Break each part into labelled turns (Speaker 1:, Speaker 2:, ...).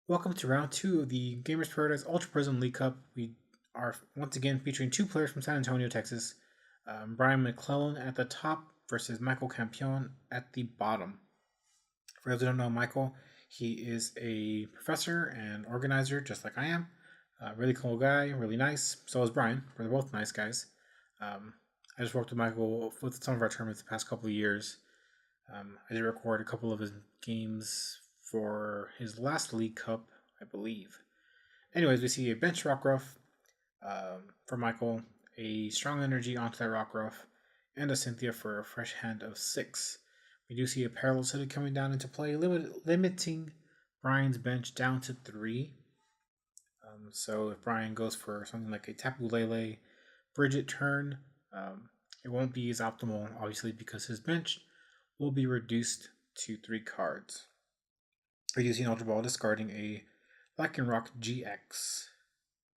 Speaker 1: Welcome to round two of the Gamers Paradise Ultra Prism League Cup. We are once again featuring two players from San Antonio, Texas. Brian McClellan at the top versus Michael Campion at the bottom. For those who don't know Michael, he is a professor and organizer just like I am. Really cool guy, really nice. So is Brian. We're both nice guys. I just worked with Michael with some of our tournaments the past couple of years. I did record a couple of his games for his last League Cup, I believe. Anyways, we see a bench Rockruff for Michael, a strong energy onto that Rockruff, and a Cynthia for a fresh hand of 6. We do see a Parallel City coming down into play, limiting Brian's bench down to 3. So if Brian goes for something like a Tapu Lele Bridget turn, it won't be as optimal, obviously, because his bench will be reduced to 3 cards. We do see an Ultra Ball discarding a Lycanroc GX,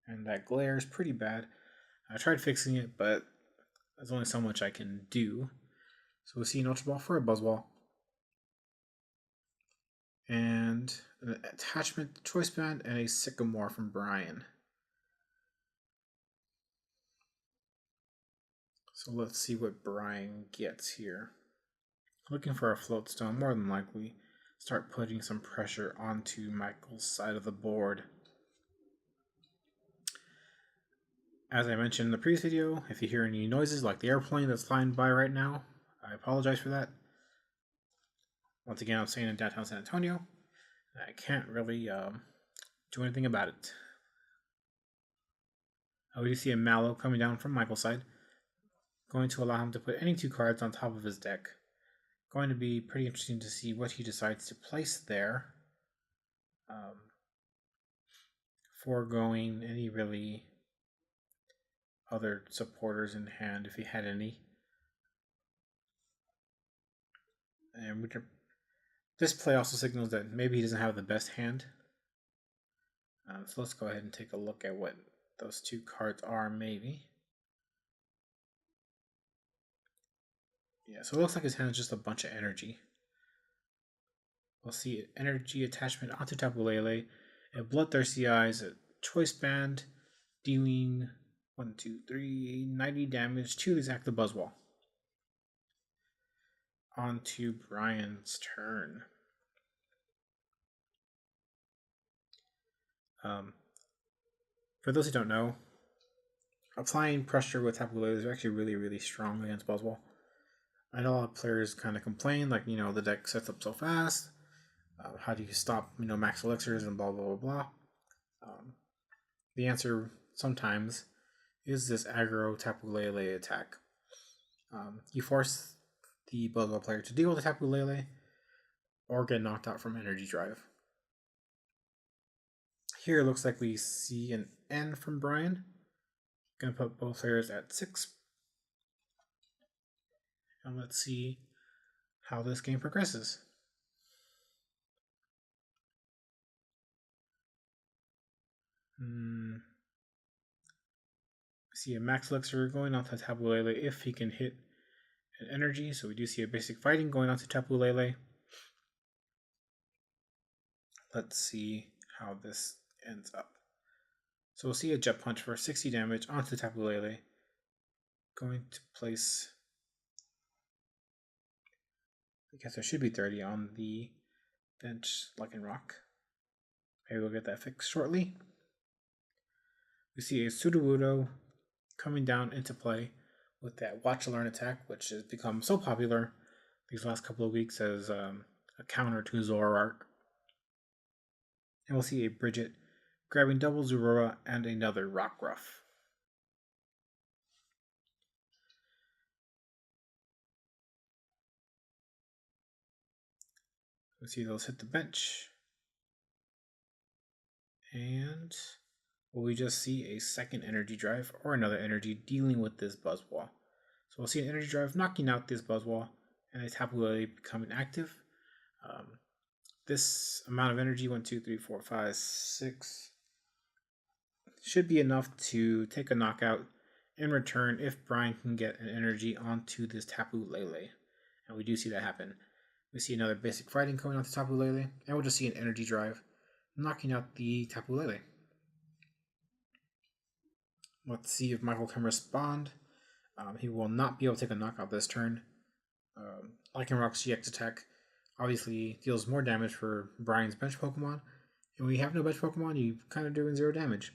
Speaker 1: and that glare is pretty bad. I tried fixing it, but there's only so much I can do. So we'll see an Ultra Ball for a Buzzwole, and an attachment choice band, and a Sycamore from Brian. So let's see what Brian gets here. Looking for a float stone, more than likely. Start putting some pressure onto Michael's side of the board. As I mentioned in the previous video, if you hear any noises like the airplane that's flying by right now, I apologize for that. Once again, I'm staying in downtown San Antonio. I can't really do anything about it. We do see a Mallow coming down from Michael's side, going to allow him to put any 2 cards on top of his deck. Going to be pretty interesting to see what he decides to place there. Foregoing any really other supporters in hand if he had any. And this play also signals that maybe he doesn't have the best hand. So let's go ahead and take a look at what those 2 cards are, maybe. Yeah, so it looks like his hand is just a bunch of energy. We'll see energy attachment onto Tapu Lele, a Bloodthirsty Eyes, a Choice Band, dealing 90 damage to this active Buzzwole. On to Brian's turn. For those who don't know, applying pressure with Tapu Lele is actually really strong against Buzzwole. I know a lot of players kind of complain, like, the deck sets up so fast. How do you stop, max elixirs and blah, blah, blah, blah. The answer sometimes is this aggro Tapu Lele attack. You force the Buzzwole player to deal with the Tapu Lele or get knocked out from Energy Drive. Here it looks like we see an N from Brian. Gonna put both players at 6. And let's see how this game progresses. We see a Max Elixir going on to Tapu Lele if he can hit an energy. So we do see a basic fighting going on to Tapu Lele. Let's see how this ends up. So we'll see a Jet Punch for 60 damage onto Tapu Lele. Going to place, I guess there should be 30 on the bench Lycanroc. Maybe we'll get that fixed shortly. We see a Sudowoodo coming down into play with that Watch and Learn attack, which has become so popular these last couple of weeks as a counter to Zoroark. And we'll see a Bridget grabbing double Zorora and another Rockruff. We see those hit the bench. And will we just see a second energy drive or another energy dealing with this Buzzwole? So we'll see an energy drive knocking out this Buzzwole and a Tapu Lele becoming active. This amount of energy, 1, 2, 3, 4, 5, 6, should be enough to take a knockout in return if Brian can get an energy onto this Tapu Lele. And we do see that happen. We see another basic fighting coming onto Tapu Lele, and we'll just see an energy drive knocking out the Tapu Lele. Let's see if Michael can respond. He will not be able to take a knockout this turn. Lycanroc's GX attack obviously deals more damage for Brian's bench Pokemon. And when you have no bench Pokemon, you kind of doing 0 damage.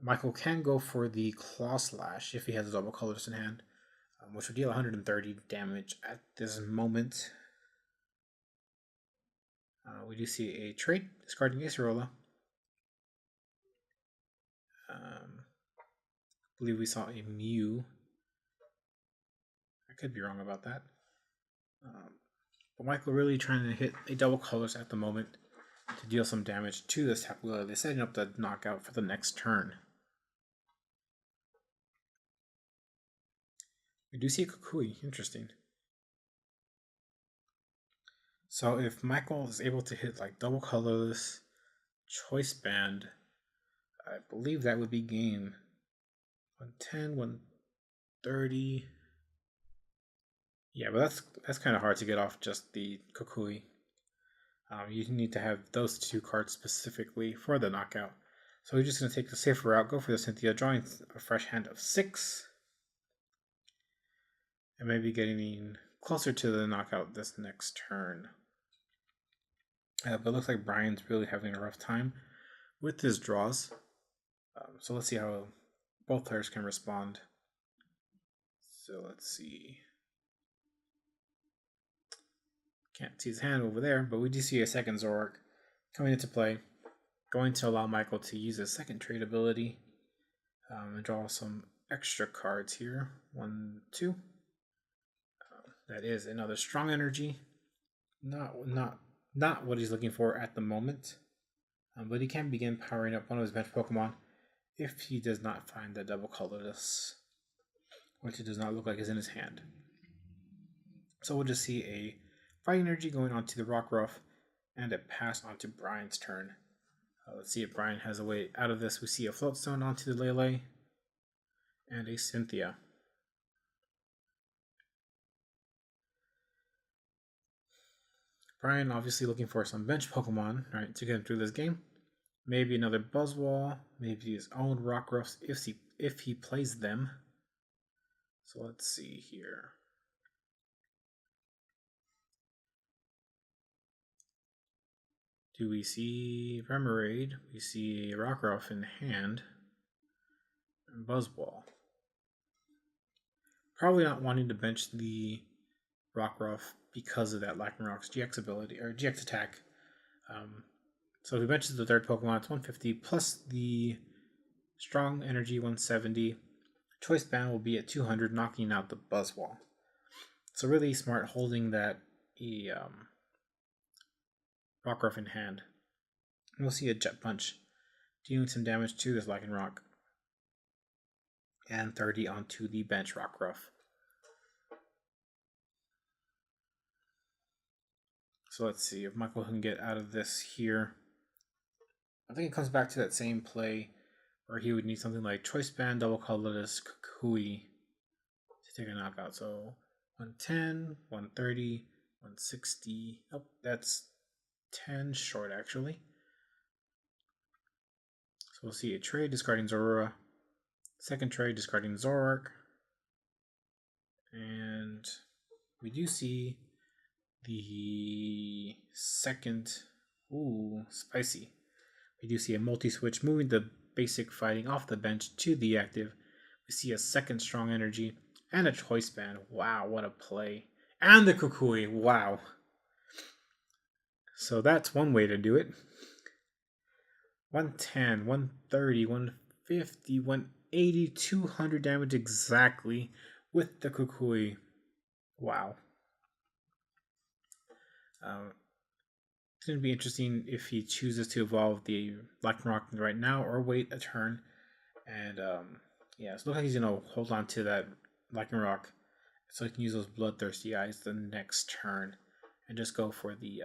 Speaker 1: Michael can go for the Claw Slash if he has double colors in hand, which would deal 130 damage at this moment. We do see a trait discarding Acerola. I believe we saw a Mew. I could be wrong about that. But Michael really trying to hit a double colors at the moment to deal some damage to this Tapu Lele. They're setting up the knockout for the next turn. We do see a Kukui. Interesting. So if Michael is able to hit like double colorless choice band, I believe that would be game. 110, 130. Yeah, but that's kind of hard to get off just the Kukui. You need to have those two cards specifically for the knockout. So we're just going to take the safer route, go for the Cynthia, drawing a fresh hand of 6. And maybe getting closer to the knockout this next turn. But it looks like Brian's really having a rough time with his draws. So let's see how both players can respond. So let's see. Can't see his hand over there, but we do see a second Zoroark coming into play. Going to allow Michael to use his second trade ability and draw some extra cards here. 1, 2. That is another strong energy. Not what he's looking for at the moment. But he can begin powering up one of his bench Pokemon if he does not find the double colorless, which it does not look like is in his hand. So we'll just see a Fighting Energy going onto the Rockruff and a pass onto Brian's turn. Let's see if Brian has a way out of this. We see a Floatstone onto the Lele and a Cynthia. Brian obviously looking for some bench Pokemon, right, to get him through this game. Maybe another Buzzwole, maybe his own Rockruffs if he plays them. So let's see here. Do we see Remoraid? We see Rockruff in hand. And Buzzwole. Probably not wanting to bench the Rockruff because of that Lycanroc's GX ability or GX attack. So if he benches the third Pokemon, it's 150 plus the Strong Energy 170. Choice Band will be at 200, knocking out the Buzzwole. So really smart holding that Rockruff in hand. And we'll see a Jet Punch dealing some damage to this Lycanroc. And 30 onto the bench Rockruff. So let's see if Michael can get out of this here. I think it comes back to that same play where he would need something like Choice Band, Double Colorless, Kukui to take a knockout. So 110, 130, 160. Oh, that's 10 short actually. So we'll see a trade discarding Zorora. Second trade discarding Zoroark. And we do see the second, spicy. We do see a multi-switch moving the basic fighting off the bench to the active. We see a second Strong Energy and a Choice Band. Wow, what a play. And the Kukui. Wow. So that's one way to do it. 110, 130, 150, 180, 200 damage exactly with the Kukui. Wow. It's going to be interesting if he chooses to evolve the Lycanroc right now or wait a turn. And yeah, it looks like he's going to hold on to that Lycanroc so he can use those Bloodthirsty Eyes the next turn and just go for the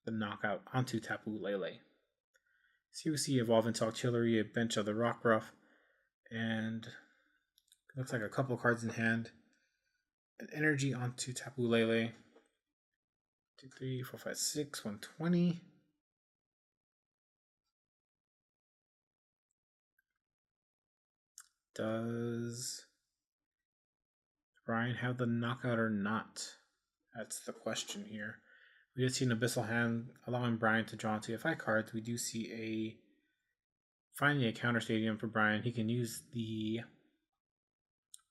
Speaker 1: knockout onto Tapu Lele. So we see evolve into Artillery, a bench of the Rockruff, and looks like a couple cards in hand. An energy onto Tapu Lele. 2, 3, 4, 5, 6, 120. Does Brian have the knockout or not? That's the question here. We did see an Abyssal Hand allowing Brian to draw into 5 cards. We do see finding a counter stadium for Brian. He can use the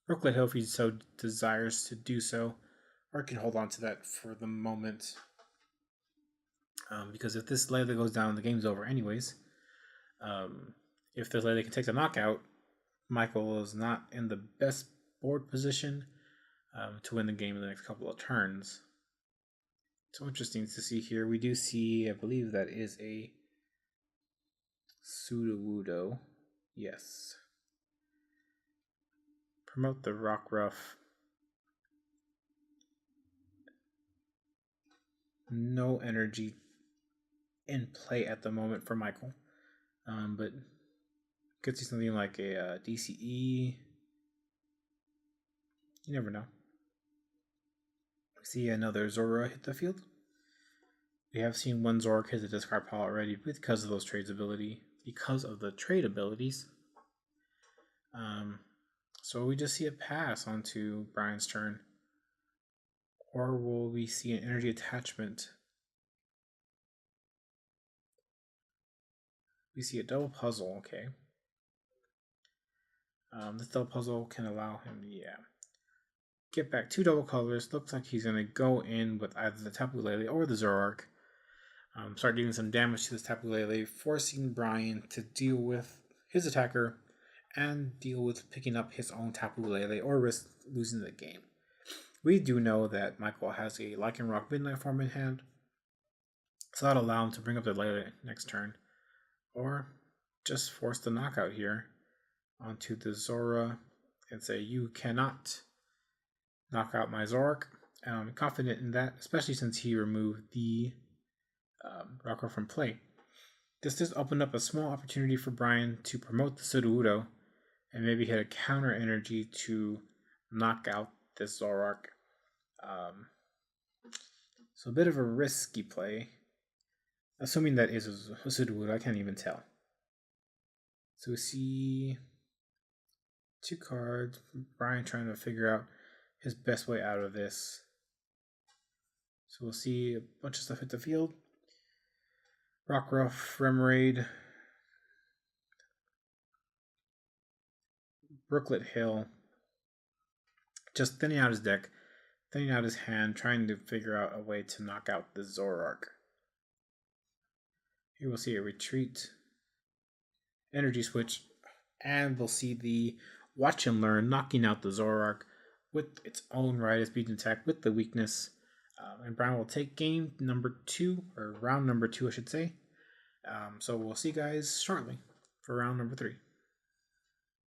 Speaker 1: Brooklet Hill if he so desires to do so, or can hold on to that for the moment. Because if this Lele goes down, the game's over anyways. If the Lele can take the knockout, Michael is not in the best board position to win the game in the next couple of turns. So interesting to see here. We do see, I believe that is a Sudowoodo. Yes. Promote the Rockruff. No energy in play at the moment for Michael. But could see something like a DCE. You never know. We see another Zora hit the field. We have seen one Zork hit the discard pile already because of those trades ability. Because of the trade abilities. So we just see a pass onto Brian's turn. Or will we see an energy attachment? We see a double puzzle, okay. This double puzzle can allow him to, get back 2 double colors. Looks like he's going to go in with either the Tapu Lele or the Zoroark. Start doing some damage to this Tapu Lele, forcing Brian to deal with his attacker and deal with picking up his own Tapu Lele or risk losing the game. We do know that Michael has a Lycanroc Midnight form in hand, so that'll allow him to bring up the Lele next turn, or just force the knockout here onto the Zora and say, you cannot knock out my Zoroark. I'm confident in that, especially since he removed the Rocker from play. This does open up a small opportunity for Brian to promote the Sudowoodo and maybe hit a counter energy to knock out this Zoroark. So a bit of a risky play. Assuming that is a Sudowoodo, I can't even tell. So we see 2 cards. Brian trying to figure out his best way out of this. So we'll see a bunch of stuff hit the field. Rockruff, Remoraid, Brooklet Hill. Just thinning out his deck, thinning out his hand, trying to figure out a way to knock out the Zoroark. Here we'll see a retreat, energy switch, and we'll see the Watch and Learn knocking out the Zoroark with its own right as beaten attack with the weakness. And Brian will take game number 2, or round number 2, I should say. So we'll see you guys shortly for round number 3.